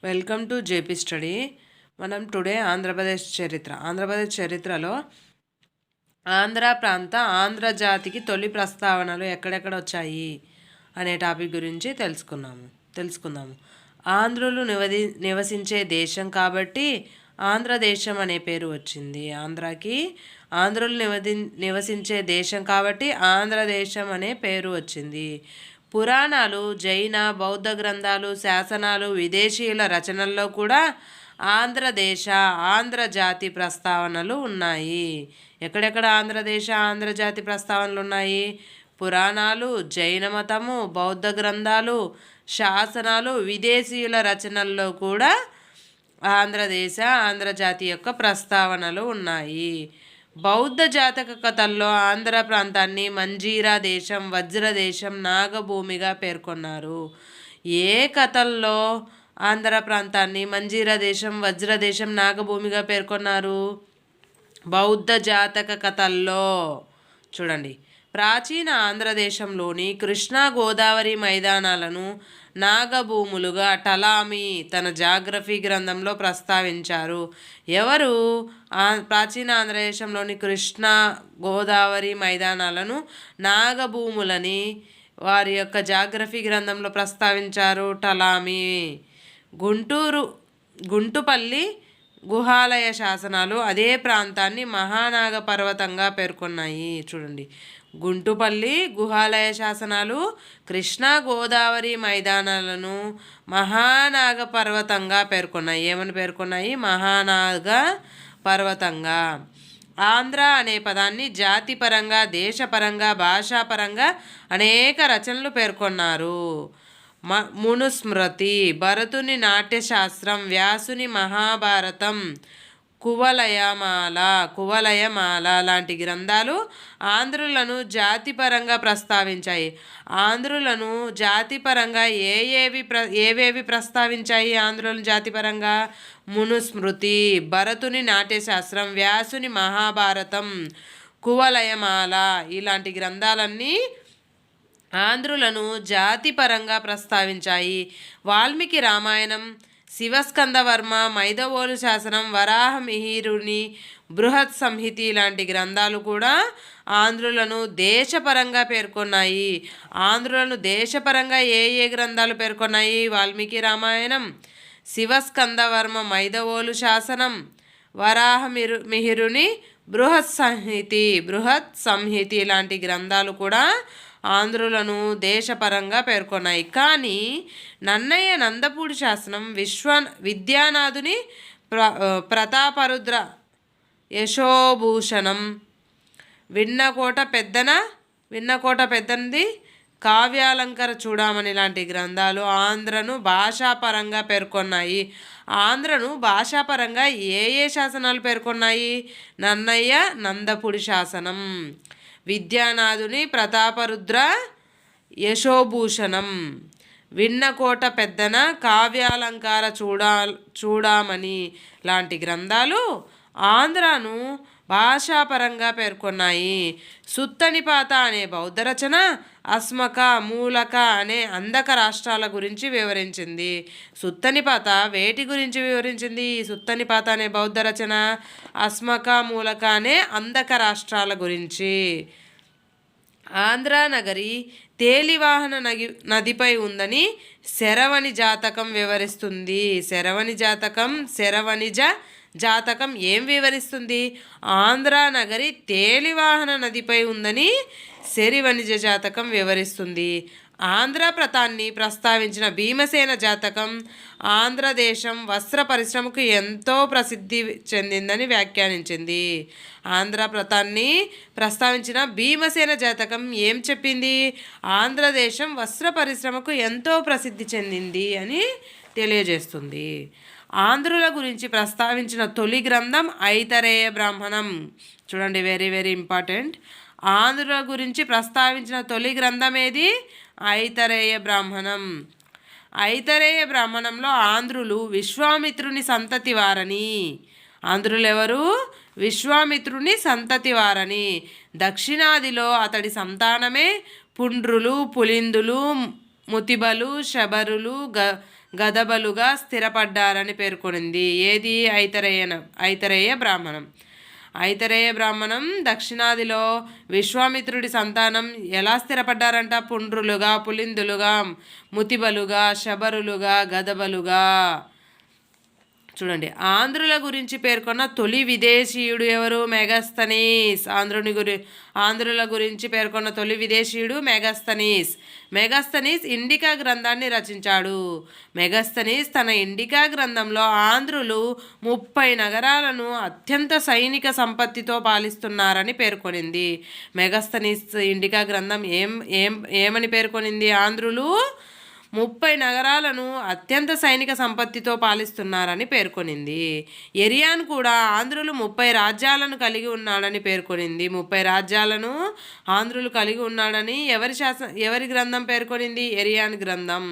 Welcome to JP study. మనం today Andhra Pradesh చరిత్రలో ఆంధ్ర ప్రాంత ఆంధ్ర జాతికి తొలి ప్రస్తావనలు ఎక్కడెక్కడ వచ్చాయి అనే టాపిక్ గురించి తెలుసుకుందాము. ఆంధ్రులు నివసించే దేశం కాబట్టి ఆంధ్రదేశం అనే పేరు వచ్చింది. ఆంధ్రాకి ఆంధ్రులు నివసించే దేశం కాబట్టి ఆంధ్రదేశం అనే పేరు వచ్చింది. పురాణాలు, జైన, బౌద్ధ గ్రంథాలు, శాసనాలు, విదేశీయుల రచనల్లో కూడా ఆంధ్రజాతి ప్రస్తావనలు ఉన్నాయి. ఎక్కడెక్కడ ఆంధ్రజాతి ప్రస్తావనలు ఉన్నాయి? పురాణాలు, జైన మతము, బౌద్ధ గ్రంథాలు, శాసనాలు, విదేశీయుల రచనల్లో కూడా ఆంధ్రజాతి యొక్క ప్రస్తావనలు ఉన్నాయి. బౌద్ధ జాతక కథల్లో ఆంధ్ర ప్రాంతాన్ని మంజీరా దేశం, వజ్రదేశం, నాగభూమిగా పేర్కొన్నారు. ఏ కథల్లో ఆంధ్ర ప్రాంతాన్ని మంజీరా దేశం, వజ్రదేశం, నాగభూమిగా పేర్కొన్నారు? బౌద్ధ జాతక కథల్లో. చూడండి, ప్రాచీన ఆంధ్రదేశంలోని కృష్ణా గోదావరి మైదానాలను నాగభూములుగా టలామి తన జాగ్రఫీ గ్రంథంలో ప్రస్తావించారు. ఎవరు ప్రాచీన ఆంధ్రదేశంలోని కృష్ణా గోదావరి మైదానాలను నాగభూములని వారి యొక్క జాగ్రఫీ గ్రంథంలో ప్రస్తావించారు? టలామి. గుంటుపల్లి గుహాలయ శాసనాలు అదే ప్రాంతాన్ని మహానాగ పర్వతంగా పేర్కొన్నాయి. చూడండి, గుంటుపల్లి గుహాలయ శాసనాలు కృష్ణా గోదావరి మైదానాలను మహానాగ పర్వతంగా పేర్కొన్నాయి. ఏమని పేర్కొన్నాయి? మహానాగ పర్వతంగా. ఆంధ్ర అనే పదాన్ని జాతిపరంగా, దేశపరంగా, భాషాపరంగా అనేక రచనలు పేర్కొన్నారు. మునుస్మృతి, భరతుని నాట్యశాస్త్రం, వ్యాసుని మహాభారతం, కువలయమాల లాంటి గ్రంథాలు ఆంధ్రులను జాతిపరంగా ప్రస్తావించాయి. ఆంధ్రులను జాతిపరంగా ఏవేవి ప్రస్తావించాయి? ఆంధ్రులను జాతిపరంగా మునుస్మృతి, భరతుని నాట్యశాస్త్రం, వ్యాసుని మహాభారతం, కువలయమాల ఇలాంటి గ్రంథాలన్నీ ఆంధ్రులను జాతిపరంగా ప్రస్తావించాయి. వాల్మీకి రామాయణం, శివస్కందవర్మ, మైదవోలు శాసనం, వరాహమిహిరుని బృహత్ సంహితి లాంటి గ్రంథాలు కూడా ఆంధ్రులను దేశపరంగా పేర్కొన్నాయి. ఆంధ్రులను దేశపరంగా ఏ గ్రంథాలు పేర్కొన్నాయి? వాల్మీకి రామాయణం, శివస్కందవర్మ, మైదవోలు శాసనం, వరాహమిహిరుని బృహత్ సంహితి లాంటి గ్రంథాలు కూడా ఆంధ్రులను దేశపరంగా పేర్కొన్నాయి. కానీ నన్నయ్య నందపూడి శాసనం, విద్యానాథుని ప్రతాపరుద్ర యశోభూషణం, విన్నకోట పెద్దనది కావ్యాలంకార చూడామణి లాంటి గ్రంథాలు ఆంధ్రను భాషాపరంగా పేర్కొన్నాయి. ఆంధ్రను భాషాపరంగా ఏ శాసనాలు పేర్కొన్నాయి? నన్నయ్య నందపూడి శాసనం, విద్యానాథుని ప్రతాపరుద్ర యశోభూషణం, విన్నకోట పెద్దన కావ్యాలంకార చూడామణి లాంటి గ్రంథాలు ఆంధ్రను భాషాపరంగా పేర్కొన్నాయి. సుత్తనిపాత అనే బౌద్ధ రచన అస్మక, మూలక అనే అందక రాష్ట్రాల గురించి వివరించింది. సుత్తనిపాత వేటి గురించి వివరించింది? సుత్తనిపాత అనే బౌద్ధ రచన అస్మక, మూలక అనే అందక రాష్ట్రాల గురించి. ఆంధ్రానగరి తేలివాహన నదిపై ఉందని శరవణి జాతకం వివరిస్తుంది. శరవణిజ జాతకం ఏం వివరిస్తుంది? ఆంధ్రానగరి తేలివాహన నదిపై ఉందని శరవణిజ జాతకం వివరిస్తుంది. ఆంధ్ర ప్రాంతాన్ని ప్రస్తావించిన భీమసేన జాతకం ఆంధ్రదేశం వస్త్ర పరిశ్రమకు ఎంతో ప్రసిద్ధి చెందిందని వ్యాఖ్యానించింది. ఆంధ్ర ప్రాంతాన్ని ప్రస్తావించిన భీమసేన జాతకం ఏం చెప్పింది? ఆంధ్రదేశం వస్త్ర పరిశ్రమకు ఎంతో ప్రసిద్ధి చెందింది అని తెలియజేస్తుంది. ఆంధ్రుల గురించి ప్రస్తావించిన తొలి గ్రంథం ఐతరేయ బ్రాహ్మణం. చూడండి, వెరీ వెరీ ఇంపార్టెంట్. ఆంధ్రుల గురించి ప్రస్తావించిన తొలి గ్రంథం ఏది? ఐతరేయ బ్రాహ్మణం. ఐతరేయ బ్రాహ్మణంలో ఆంధ్రులు విశ్వామిత్రుని సంతతి వారని, ఆంధ్రులు ఎవరు? విశ్వామిత్రుని సంతతి వారని, దక్షిణాదిలో అతడి సంతానమే పుండ్రులు, పులిందులు, ముతిబలు, శబరులు, గదబలుగా స్థిరపడ్డారని పేర్కొనింది. ఏది? ఐతరేయ బ్రాహ్మణం. ఐతరేయ బ్రాహ్మణం దక్షిణాదిలో విశ్వామిత్రుడి సంతానం ఎలా స్థిరపడ్డారంట? పుండ్రులుగా, పులిందులుగా, ముతిబలుగా, శబరులుగా, గదబలుగా. చూడండి, ఆంధ్రుల గురించి పేర్కొన్న తొలి విదేశీయుడు ఎవరు? మెగస్తనీస్. ఆంధ్రుల గురించి పేర్కొన్న తొలి విదేశీయుడు మెగస్తనీస్. మెగస్తనీస్ ఇండికా గ్రంథాన్ని రచించాడు. మెగస్తనీస్ తన ఇండికా గ్రంథంలో ఆంధ్రులు 30 నగరాలను అత్యంత సైనిక సంపత్తితో పాలిస్తున్నారని పేర్కొనింది. మెగస్తనీస్ ఇండికా గ్రంథం ఏమని పేర్కొనింది? ఆంధ్రులు 30 నగరాలను అత్యంత సైనిక సంపత్తితో పాలిస్తున్నారని పేర్కొనింది. ఎరియాన్ కూడా ఆంధ్రులు 30 రాజ్యాలను కలిగి ఉన్నాడని పేర్కొనింది. 30 రాజ్యాలను ఆంధ్రులు కలిగి ఉన్నాడని ఎవరి గ్రంథం పేర్కొనింది? ఎరియాన్ గ్రంథం.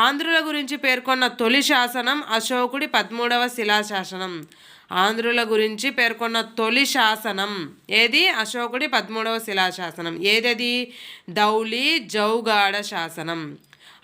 ఆంధ్రుల గురించి పేర్కొన్న తొలి శాసనం అశోకుడి 13వ శిలాశాసనం. ఆంధ్రుల గురించి పేర్కొన్న తొలి శాసనం ఏది? అశోకుడి 13వ శిలాశాసనం. ఏదది? ధౌలి జౌగాడ శాసనం.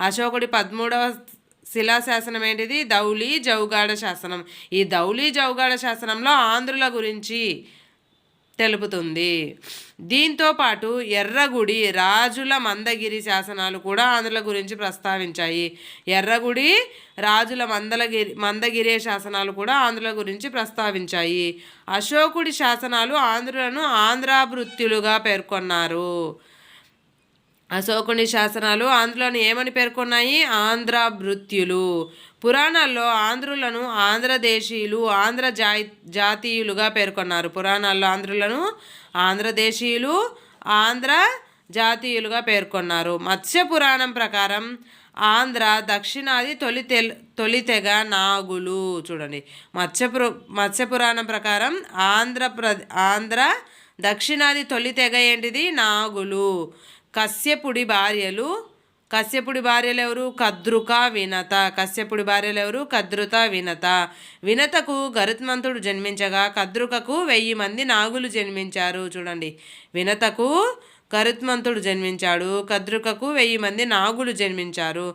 అశోకుడి 13వ శిలాశాసనం ఏంటిది? ధౌలి జౌగాడ శాసనం. ఈ ధౌలి జౌగాడ శాసనంలో ఆంధ్రుల గురించి తెలుపుతుంది. దీంతో పాటు ఎర్రగుడి, రాజుల మందగిరి శాసనాలు కూడా ఆంధ్రుల గురించి ప్రస్తావించాయి. ఎర్రగుడి, రాజుల మందగిరి శాసనాలు కూడా ఆంధ్రుల గురించి ప్రస్తావించాయి. అశోకుడి శాసనాలు ఆంధ్రులను ఆంధ్రాభృత్యులుగా పేర్కొన్నారు. అశోకుని శాసనాలు ఆంధ్రులను ఏమని పేర్కొన్నాయి? ఆంధ్రాభృత్యులు. పురాణాల్లో ఆంధ్రులను ఆంధ్రదేశీయులు, జాతీయులుగా పేర్కొన్నారు. పురాణాల్లో ఆంధ్రులను ఆంధ్రదేశీయులు, ఆంధ్ర జాతీయులుగా పేర్కొన్నారు. మత్స్య పురాణం ప్రకారం ఆంధ్ర దక్షిణాది తొలి తెగ నాగులు. చూడండి, మత్స్య పురాణం ప్రకారం ఆంధ్ర దక్షిణాది తొలి తెగ ఏంటిది? నాగులు. కశ్యపుడి భార్యలు ఎవరు? కద్రుక, వినత. కశ్యపుడి భార్యలు ఎవరు? కద్రుత, వినత. వినతకు గరుత్మంతుడు జన్మించగా కద్రుకకు 1000 మంది నాగులు జన్మించారు. చూడండి, వినతకు గరుత్మంతుడు జన్మించాడు, కద్రుకకు 1000 మంది నాగులు జన్మించారు.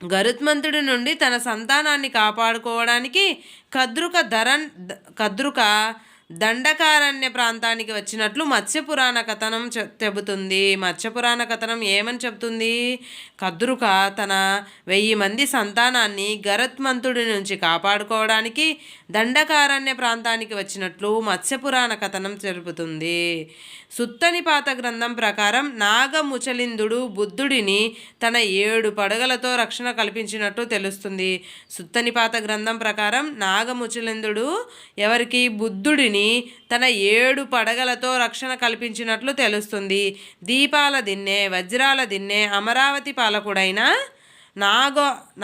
గరుత్మంతుడి నుండి తన సంతానాన్ని కాపాడుకోవడానికి కద్రుక దండకారణ్య ప్రాంతానికి వచ్చినట్లు మత్స్యపురాణ కథనం చెబుతుంది. మత్స్యపురాణ కథనం ఏమని చెబుతుంది? కద్రుక తన 1000 మంది సంతానాన్ని గరుత్మంతుడి నుంచి కాపాడుకోవడానికి దండకారణ్య ప్రాంతానికి వచ్చినట్లు మత్స్యపురాణ కథనం తెలుపుతుంది. సుత్తనిపాత గ్రంథం ప్రకారం నాగముచలిందుడు బుద్ధుడిని తన 7 పడగలతో రక్షణ కల్పించినట్టు తెలుస్తుంది. సుత్తనిపాత గ్రంథం ప్రకారం నాగముచలిందుడు ఎవరికి? బుద్ధుడిని తన 7 పడగలతో రక్షణ కల్పించినట్లు తెలుస్తుంది. దీపాల దిన్నె, వజ్రాల దిన్నె, అమరావతి పాలకుడైన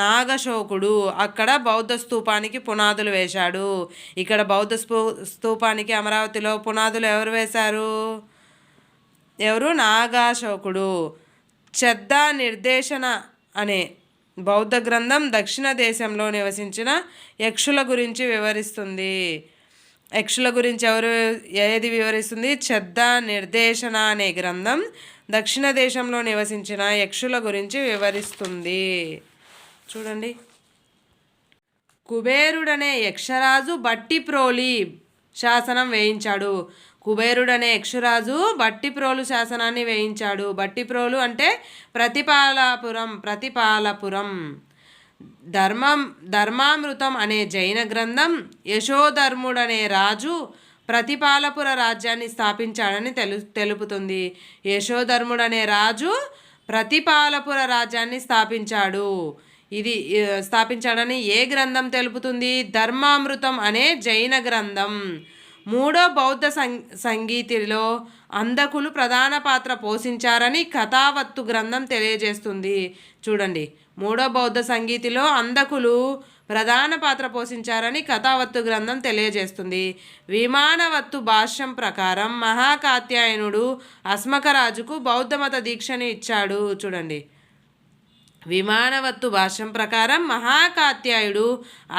నాగశోకుడు అక్కడ బౌద్ధ స్తూపానికి పునాదులు వేశాడు. ఇక్కడ బౌద్ధ స్తూపానికి అమరావతిలో పునాదులు ఎవరు వేశారు? నాగాశోకుడు. చెద్దా నిర్దేశన అనే బౌద్ధ గ్రంథం దక్షిణ దేశంలో నివసించిన యక్షుల గురించి వివరిస్తుంది. యక్షుల గురించి ఏది వివరిస్తుంది? చెద్దా నిర్దేశన అనే గ్రంథం దక్షిణ దేశంలో నివసించిన యక్షుల గురించి వివరిస్తుంది. చూడండి, కుబేరుడనే యక్షరాజు బట్టిప్రోలి శాసనం వేయించాడు. కుబేరుడనే యక్షరాజు బట్టిప్రోలు శాసనాన్ని వేయించాడు. బట్టిప్రోలు అంటే ప్రతిపాలపురం. ధర్మామృతం అనే జైన గ్రంథం యశోధర్ముడనే రాజు ప్రతిపాలపుర రాజ్యాన్ని స్థాపించాడని తెలుపుతుంది. యశోధర్ముడనే రాజు ప్రతిపాలపుర రాజ్యాన్ని స్థాపించాడని ఏ గ్రంథం తెలుపుతుంది? ధర్మామృతం అనే జైన గ్రంథం. 3వ బౌద్ధ సంగీతిలో అంధకులు ప్రధాన పాత్ర పోషించారని కథావత్తు గ్రంథం తెలియజేస్తుంది. చూడండి, 3వ బౌద్ధ సంగీతిలో అంధకులు ప్రధాన పాత్ర పోషించారని కథావత్తు గ్రంథం తెలియజేస్తుంది. విమానవత్తు భాష్యం ప్రకారం మహాకాత్యాయనుడు అస్మకరాజుకు బౌద్ధమత దీక్షను ఇచ్చాడు. చూడండి, విమానవత్తు భాష్యం ప్రకారం మహాకాత్యాయుడు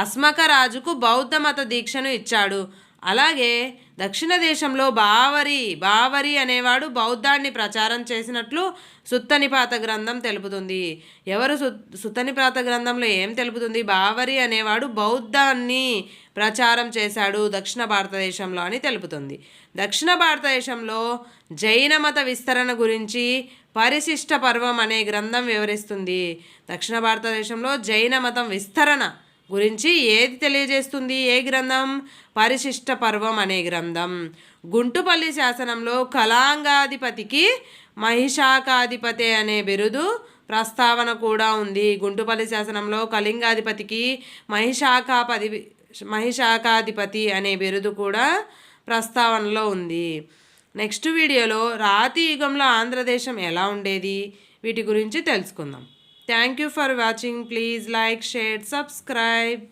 అస్మకరాజుకు బౌద్ధమత దీక్షను ఇచ్చాడు. అలాగే దక్షిణ దేశంలో బావరి అనేవాడు బౌద్ధాన్ని ప్రచారం చేసినట్లు సుత్తనిపాత గ్రంథం తెలుపుతుంది. ఎవరు సుత్తనిపాత గ్రంథంలో ఏం తెలుపుతుంది? బావరి అనేవాడు బౌద్ధాన్ని ప్రచారం చేశాడు దక్షిణ భారతదేశంలో అని తెలుపుతుంది. దక్షిణ భారతదేశంలో జైన మత విస్తరణ గురించి పరిశిష్ట పర్వం అనే గ్రంథం వివరిస్తుంది. దక్షిణ భారతదేశంలో జైన మతం విస్తరణ గురించి ఏది తెలియజేస్తుంది? ఏ గ్రంథం? పరిశిష్ట పర్వం అనే గ్రంథం. గుంటుపల్లి శాసనంలో కళాంగాధిపతికి మహిషాకాధిపతి అనే బిరుదు ప్రస్తావన కూడా ఉంది. గుంటుపల్లి శాసనంలో కళింగాధిపతికి మహిషాకాధిపతి అనే బిరుదు కూడా ప్రస్తావనలో ఉంది. నెక్స్ట్ వీడియోలో రాతి యుగంలో ఆంధ్రదేశం ఎలా ఉండేది వీటి గురించి తెలుసుకుందాం. Thank you for watching. Please like, share, subscribe.